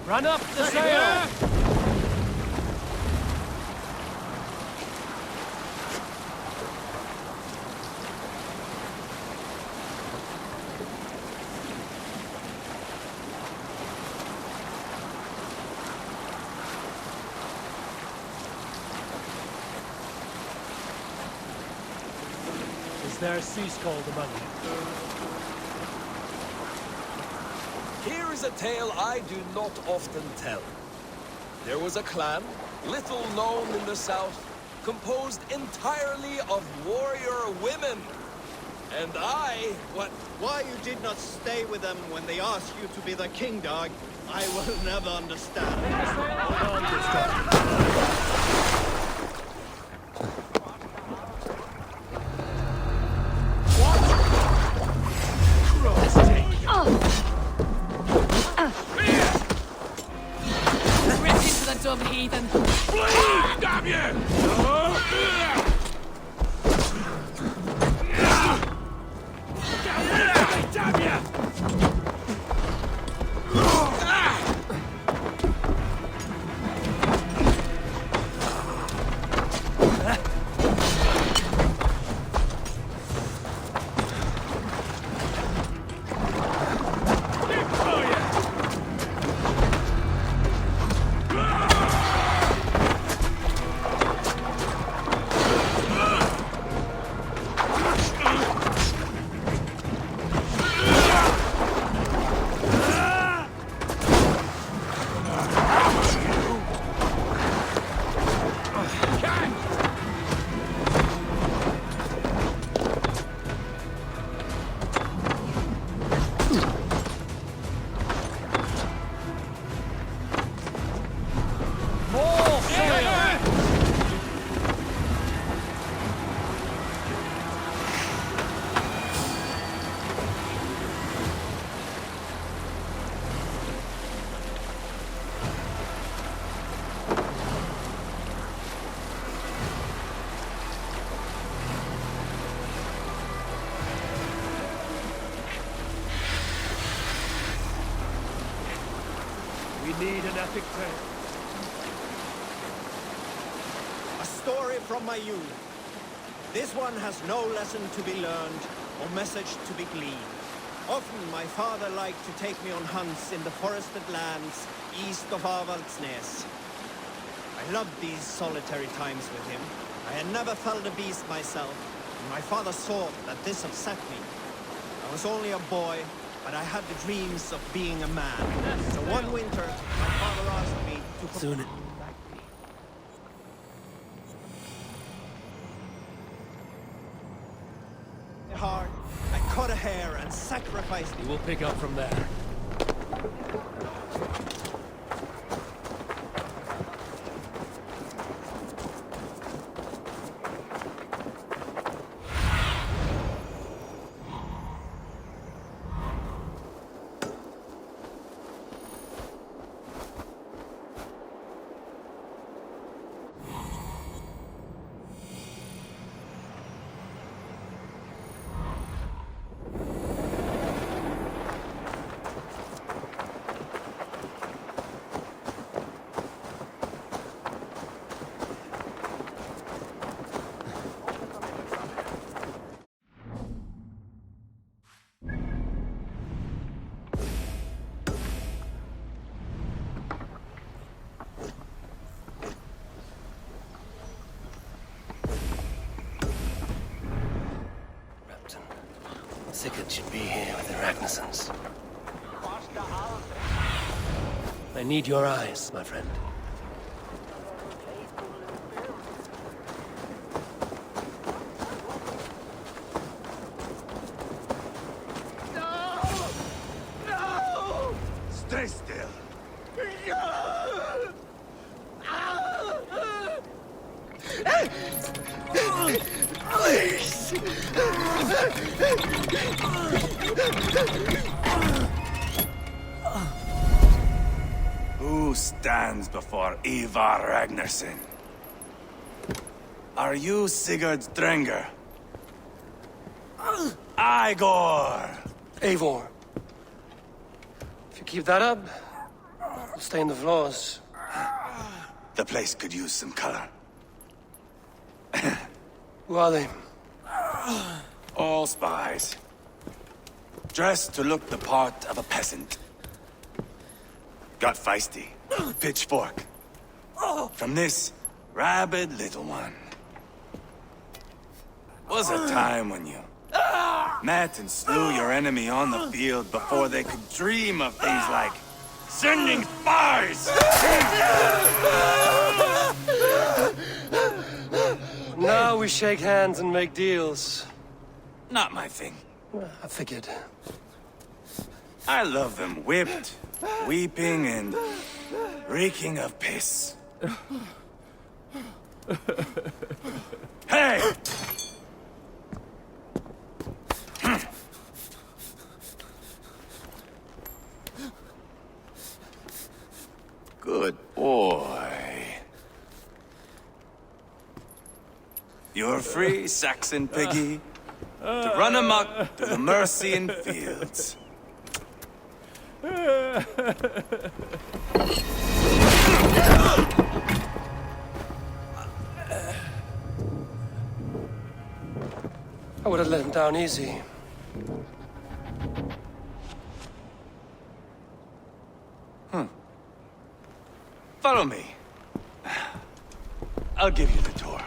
Run up the sail! Is there a sea scold among you? Here is a tale I do not often tell. There was a clan, little known in the south, composed entirely of warrior women. And Why you did not stay with them when they asked you to be the king, dog, I will never understand. Rip into the dumb heathen! Flee! Damn you! Damn you! We need an epic tale. A story from my youth. This one has no lesson to be learned or message to be gleaned. Often my father liked to take me on hunts in the forested lands east of Avaldsnes. I loved these solitary times with him. I had never felled a beast myself, and my father saw that this upset me. I was only a boy, but I had the dreams of being a man. So one winter, my father asked me to... Soon. Hard. I cut a hair and sacrificed it. We'll pick up from there. Sigurd should be here with the Ragnarsons. I need your eyes, my friend. Stay still. Please! Who stands before Ivar Ragnarsson? Are you Sigurd's Drenger? Igor! Eivor. If you keep that up, Stain the floors. The place could use some color. Who are they? All spies. Dressed to look the part of a peasant. Got feisty. Pitchfork. From this rabid little one. Was a time when you met and slew your enemy on the field before they could dream of things like sending spies! Now we shake hands and make deals. Not my thing. I figured. I love them whipped, weeping, and reeking of piss. Hey! Good boy. You're free, Saxon piggy, to run amok through the Mercian fields. I would have let him down easy. Follow me. I'll give you the tour.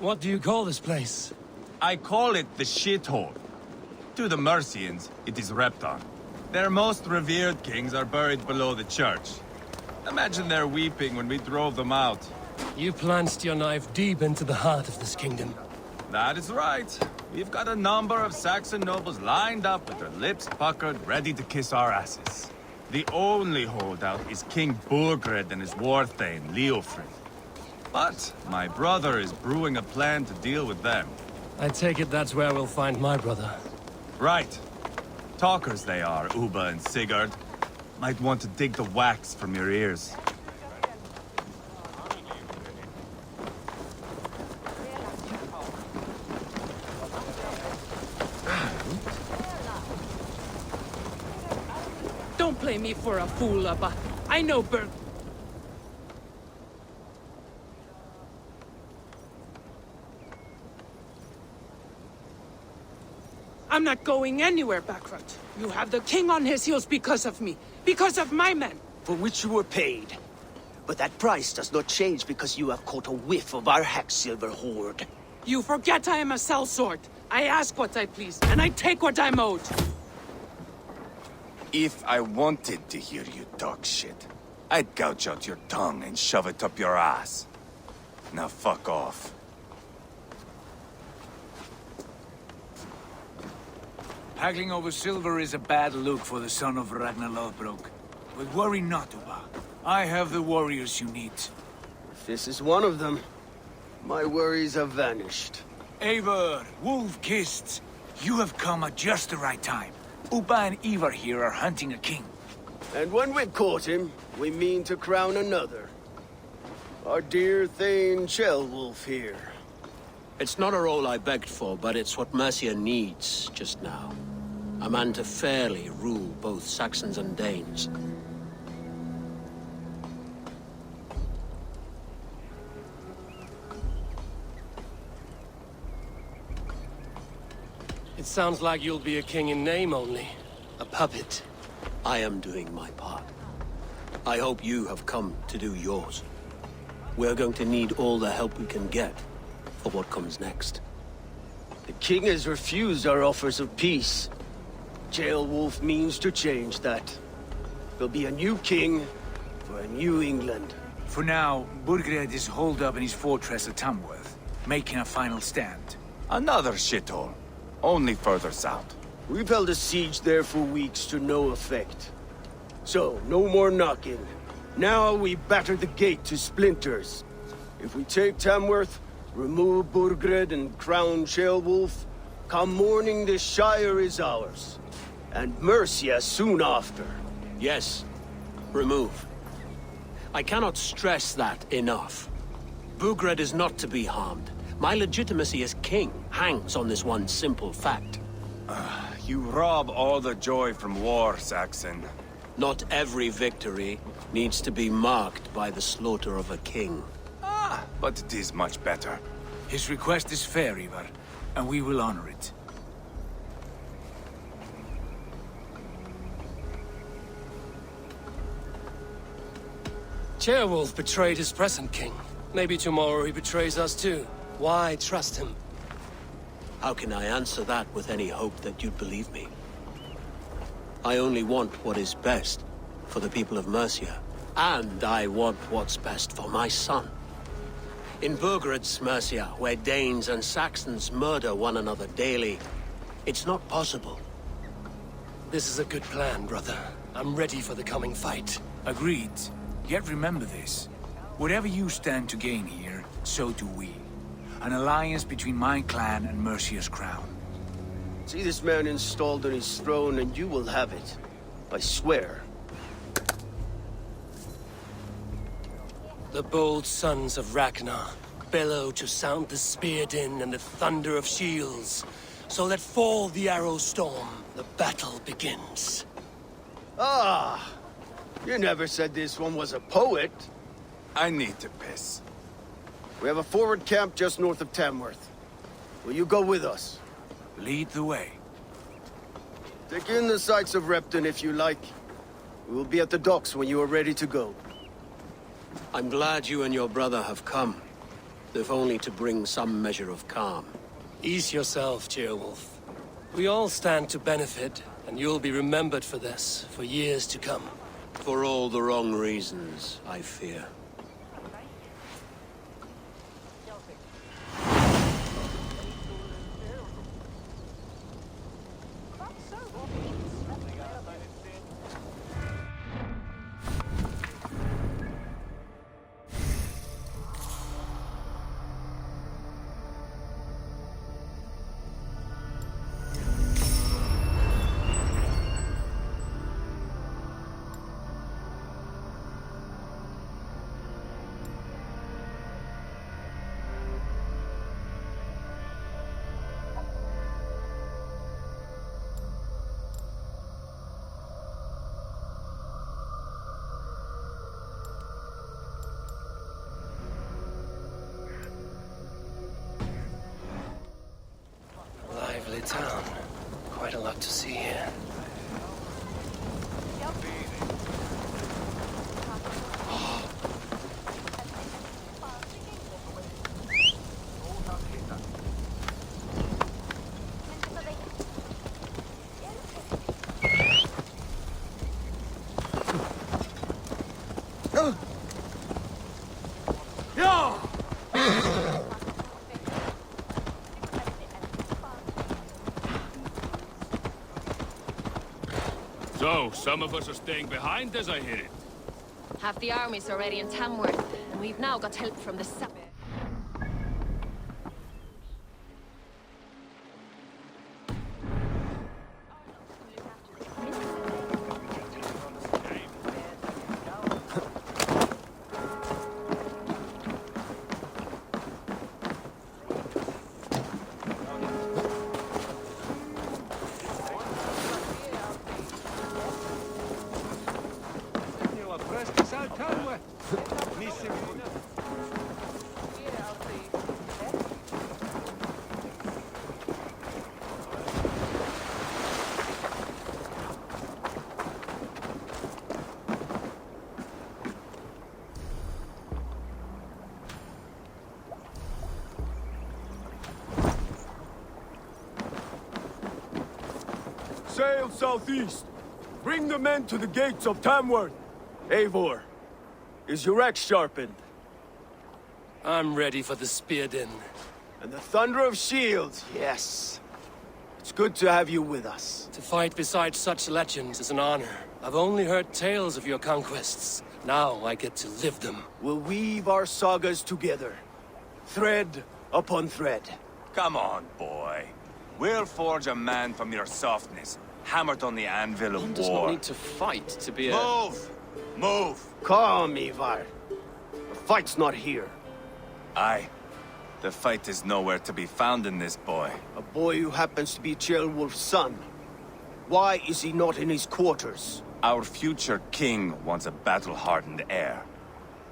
What do you call this place? I call it the shithole. To the Mercians, it is Repton. Their most revered kings are buried below the church. Imagine their weeping when we drove them out. You plunged your knife deep into the heart of this kingdom. That is right. We've got a number of Saxon nobles lined up with their lips puckered, ready to kiss our asses. The only holdout is King Burgred and his war thane, Leofrid. But my brother is brewing a plan to deal with them. I take it that's where we'll find my brother. Right. Talkers they are, Ubba and Sigurd. Might want to dig the wax from your ears. Don't play me for a fool, Ubba. I know Berg. I'm not going anywhere, Backrut. You have the king on his heels because of me. Because of my men. For which you were paid. But that price does not change because you have caught a whiff of our Hacksilver hoard. You forget I am a sellsword. I ask what I please, and I take what I'm owed. If I wanted to hear you talk shit, I'd gouge out your tongue and shove it up your ass. Now fuck off. Haggling over silver is a bad look for the son of Ragnar Lothbrok. But worry not, Ubba. I have the warriors you need. If this is one of them, my worries have vanished. Eivor, Wolf-Kissed, you have come at just the right time. Ubba and Ivar here are hunting a king. And when we've caught him, we mean to crown another. Our dear Thane Ceolwulf here. It's not a role I begged for, but it's what Mercia needs just now. A man to fairly rule both Saxons and Danes. It sounds like you'll be a king in name only. A puppet. I am doing my part. I hope you have come to do yours. We're going to need all the help we can get for what comes next. The king has refused our offers of peace. Ceolwulf means to change that. There'll be a new king for a new England. For now, Burgred is holed up in his fortress at Tamworth, making a final stand. Another shithole. Only further south. We've held a siege there for weeks to no effect. So, no more knocking. Now we batter the gate to splinters. If we take Tamworth, remove Burgred and crown Ceolwulf, come morning the Shire is ours. And Mercia soon after. Yes, remove. I cannot stress that enough. Burgred is not to be harmed. My legitimacy as king hangs on this one simple fact. you rob all the joy from war, Saxon. Not every victory needs to be marked by the slaughter of a king. Ah, but it is much better. His request is fair, Ivar, and we will honor it. Ceolwulf betrayed his present king. Maybe tomorrow he betrays us too. Why trust him? How can I answer that with any hope that you'd believe me? I only want what is best for the people of Mercia. And I want what's best for my son. In Burgred's Mercia, where Danes and Saxons murder one another daily, it's not possible. This is a good plan, brother. I'm ready for the coming fight. Agreed. Yet remember this. Whatever you stand to gain here, so do we. An alliance between my clan and Mercia's crown. See this man installed on his throne and you will have it. I swear. The bold sons of Ragnar bellow to sound the spear din and the thunder of shields. So let fall the arrow storm. The battle begins. Ah! You never said this one was a poet. I need to piss. We have a forward camp just north of Tamworth. Will you go with us? Lead the way. Take in the sights of Repton if you like. We will be at the docks when you are ready to go. I'm glad you and your brother have come, if only to bring some measure of calm. Ease yourself, Ceolwulf. We all stand to benefit, and you'll be remembered for this, for years to come. For all the wrong reasons, I fear. Lively town. Quite a lot to see here. So, some of us are staying behind as I hear it. Half the army's already in Tamworth, and we've now got help from the south. Sail southeast. Bring the men to the gates of Tamworth. Eivor, is your axe sharpened? I'm ready for the spear din. And the thunder of shields, yes. It's good to have you with us. To fight beside such legends is an honor. I've only heard tales of your conquests. Now I get to live them. We'll weave our sagas together. Thread upon thread. Come on, boy. We'll forge a man from your softness, hammered on the anvil of One war. does not need to fight to be a... Move! Move! Calm, Ivar. The fight's not here. Aye. The fight is nowhere to be found in this boy. A boy who happens to be Ceolwulf's son. Why is he not in his quarters? Our future king wants a battle-hardened heir.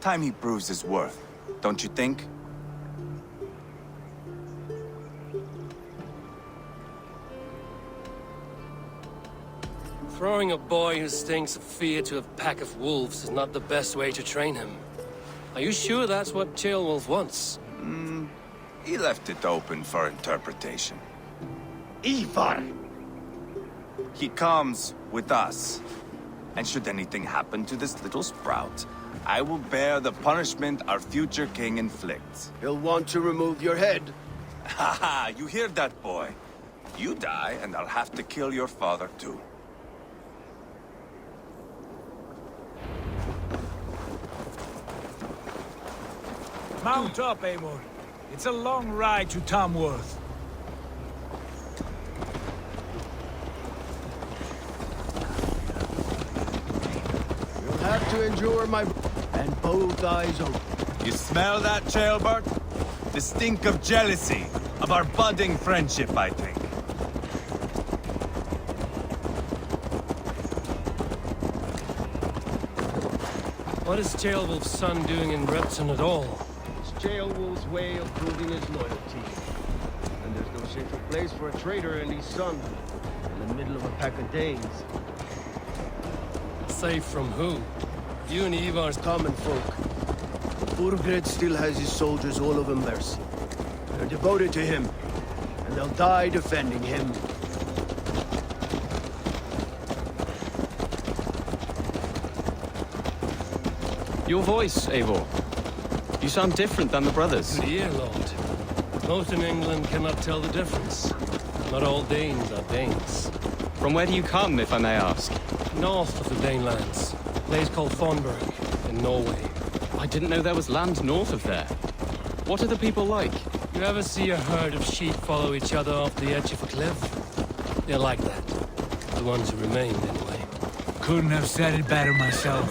Time he proves his worth, don't you think? Throwing a boy who stinks of fear to a pack of wolves is not the best way to train him. Are you sure that's what Ceolwulf wants? He left it open for interpretation. Ivar! He comes with us. And should anything happen to this little sprout, I will bear the punishment our future king inflicts. He'll want to remove your head. Haha, you hear that, boy? You die, and I'll have to kill your father, too. Mount up, Eivor. It's a long ride to Tamworth. You'll have to endure my... and both eyes open. You smell that, Ceolbert? The stink of jealousy, of our budding friendship, I think. What is Ceolwulf's son doing in Repton at all? It's Ceolwulf's way of proving his loyalty. And there's no safer place for a traitor and his son in the middle of a pack of Danes. Safe from who? You and Ivar's Common folk. Burgred still has his soldiers all over Mercia. They're devoted to him, and they'll die defending him. Your voice, Eivor. You sound different than the brothers. Good ear, Lord. Most in England cannot tell the difference. Not all Danes are Danes. From where do you come, if I may ask? North of the Danelands. A place called Fonberg, in Norway. I didn't know there was land north of there. What are the people like? You ever see a herd of sheep follow each other off the edge of a cliff? They're like that. The ones who remained, anyway. Couldn't have said it better myself.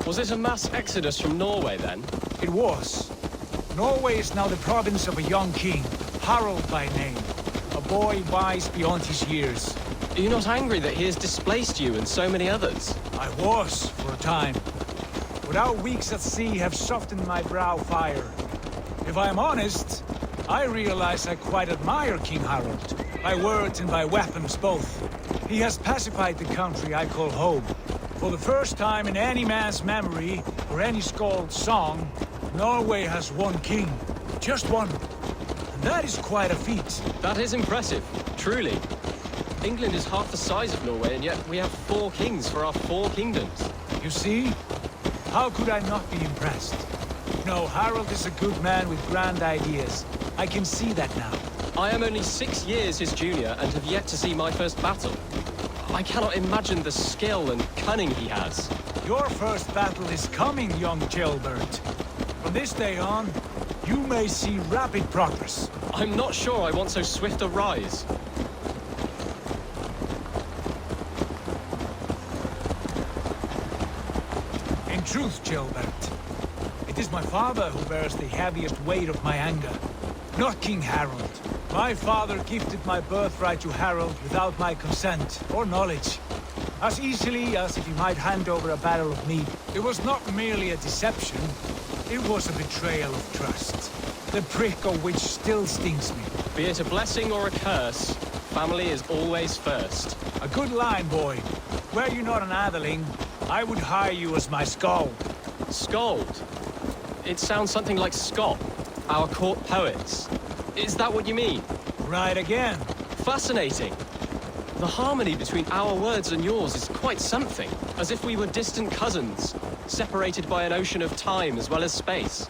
Was it a mass exodus from Norway, then? It was. Norway is now the province of a young king, Harald by name. A boy wise beyond his years. Are you not angry that he has displaced you and so many others? I was, for a time. But our weeks at sea have softened my brow fire. If I am honest, I realize I quite admire King Harald. By words and by weapons both. He has pacified the country I call home. For the first time in any man's memory, or any skald's song, Norway has one king. Just one. And that is quite a feat. That is impressive, truly. England is half the size of Norway, and yet we have 4 kings for our 4 kingdoms. You see? How could I not be impressed? No, Harald is a good man with grand ideas. I can see that now. I am only 6 years his junior and have yet to see my first battle. I cannot imagine the skill and cunning he has. Your first battle is coming, young Ceolbert. From this day on, you may see rapid progress. I'm not sure I want so swift a rise. In truth, Ceolbert, it is my father who bears the heaviest weight of my anger, not King Harald. My father gifted my birthright to Harald without my consent or knowledge. As easily as if he might hand over a barrel of meat. It was not merely a deception, it was a betrayal of trust. The prick of which still stings me. Be it a blessing or a curse, family is always first. A good line, boy. Were you not an atheling, I would hire you as my skald. Skald? It sounds something like Scott, our court poets. Is that what you mean? Right again. Fascinating. The harmony between our words and yours is quite something. As if we were distant cousins, separated by an ocean of time as well as space.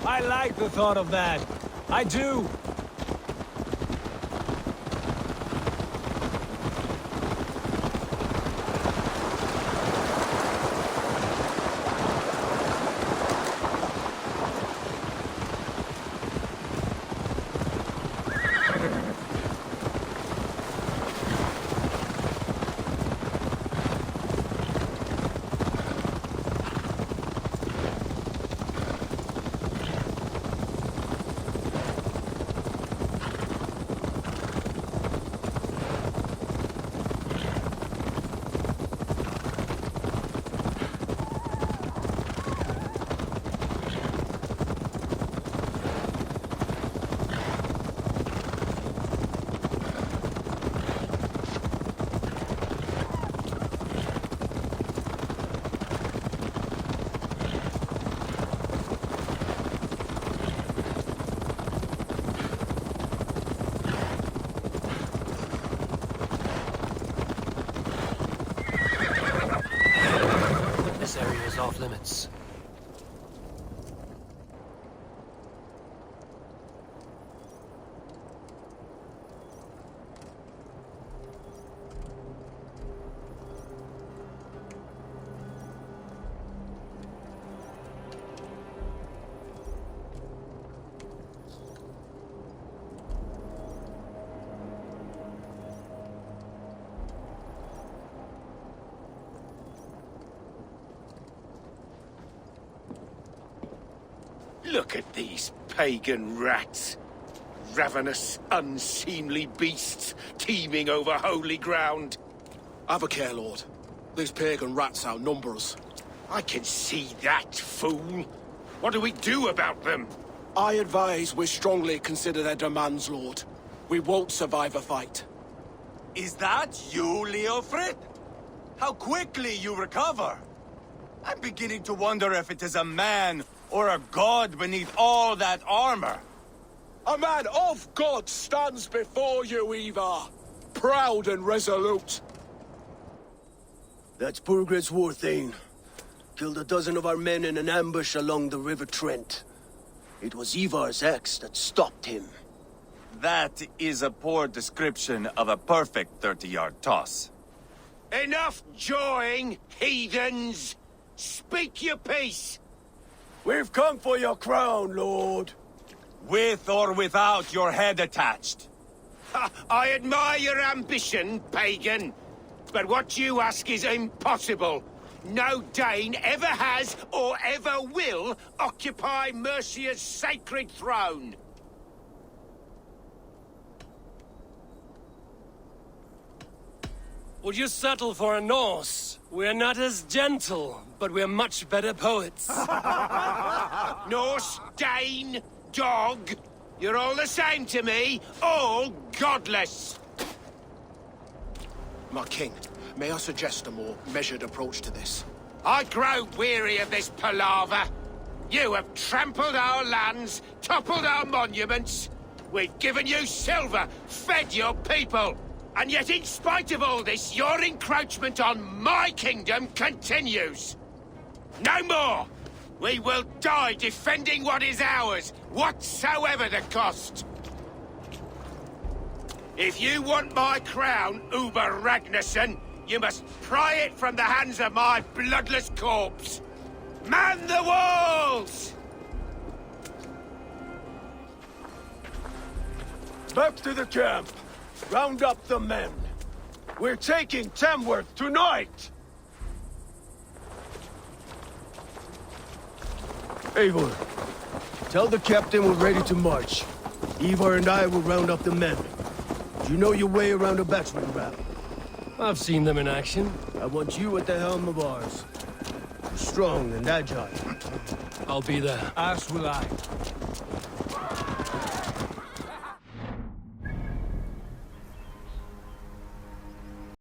I like the thought of that. I do. rats. Look at these pagan rats. Ravenous, unseemly beasts teeming over holy ground. Have a care, Lord. These pagan rats outnumber us. I can see that, fool. What do we do about them? I advise we strongly consider their demands, Lord. We won't survive a fight. Is that you, Leofrid? How quickly you recover! I'm beginning to wonder if it is a man or a god beneath all that armor. A man of God stands before you, Ivar. Proud and resolute. That's Burgred's war thane. Killed a dozen of our men in an ambush along the River Trent. It was Ivar's axe that stopped him. That is a poor description of a perfect 30-yard toss. Enough jawing, heathens! Speak your piece! We've come for your crown, Lord. With or without your head attached. I admire your ambition, pagan. But what you ask is impossible. No Dane ever has or ever will occupy Mercia's sacred throne. Would you settle for a Norse? We're not as gentle, but we're much better poets. Norse, Dane, dog. You're all the same to me. All godless. My king, may I suggest a more measured approach to this? I grow weary of this palaver. You have trampled our lands, toppled our monuments. We've given you silver, fed your people. And yet, in spite of all this, your encroachment on my kingdom continues. No more! We will die defending what is ours, whatsoever the cost. If you want my crown, Ubba Ragnarsson, you must pry it from the hands of my bloodless corpse. Man the walls! Back to the camp. Round up the men. We're taking Tamworth tonight! Eivor, tell the captain we're ready to march. Ivar and I will round up the men. Do you know your way around a battering ram? I've seen them in action. I want you at the helm of ours. You're strong and agile. I'll be there. As will I.